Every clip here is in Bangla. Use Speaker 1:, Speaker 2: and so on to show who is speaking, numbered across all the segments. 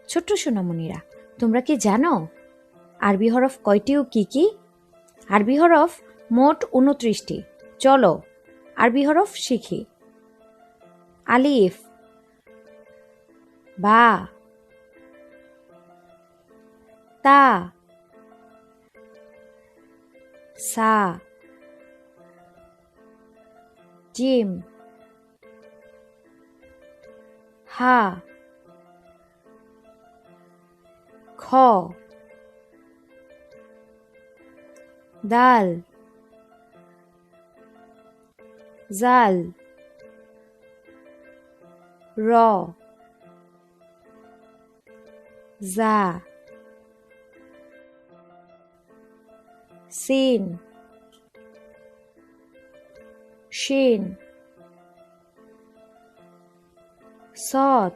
Speaker 1: ছোট্ট সোনামণিরা, তোমরা কি জানো আরবি হরফ কয়টি ও কি কি? আরবি হরফ মোট ২৯টি। চলো আরবি হরফ শিখি। আলিফ, বা, তা, সা, জিম, হা, খ, দাল, জাল, র, জা, সিন, শিন, সদ,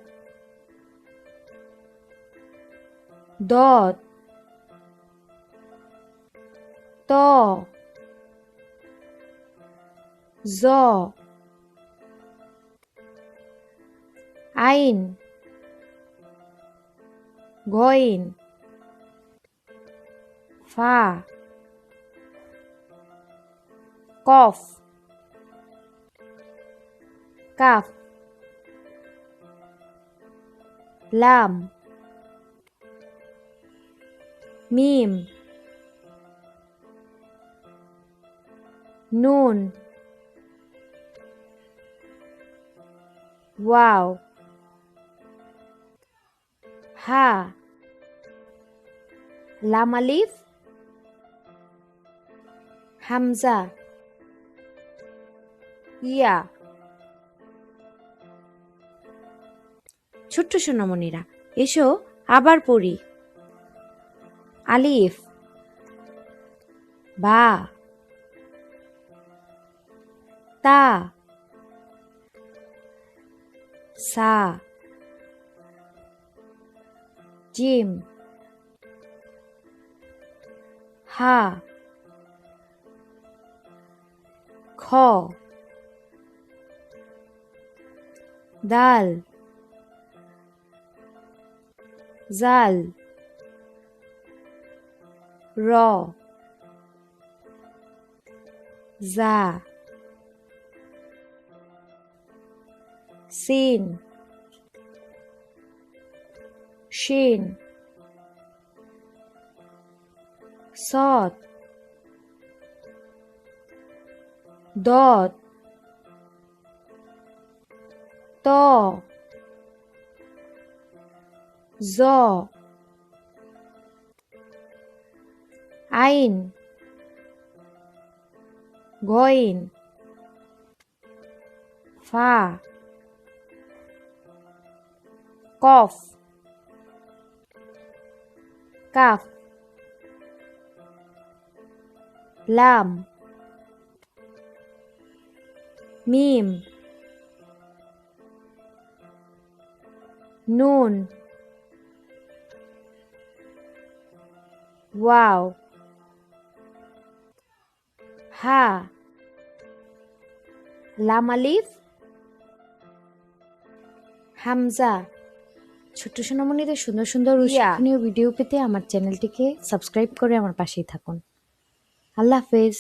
Speaker 1: দদ, ত, জ, আইন, গইন, ফা, কফ, কাফ, লাম, মিম, নুন, ওয়াও, হা, লাম আলিফ, হামজা, ইয়া। ছোট্ট সোনামণিরা, এসো আবার পড়ি। আলিফ, বা, তা, সা, জিম, হা, খ, দাল, জাল, র, জা, সিন, শিন, সদ, দদ, ত, জ, আইন, গইন, ফা, কফ, কাফ, লাম, মিম, নুন, ওয়াও, হা, লাম আলিফ, হামজা। ছোট্ট সোনামণিদের সুন্দর সুন্দর শিক্ষণীয় ভিডিও পেতে আমার চ্যানেলটিকে সাবস্ক্রাইব করে আমার পাশেই থাকুন। আল্লাহ হাফেজ।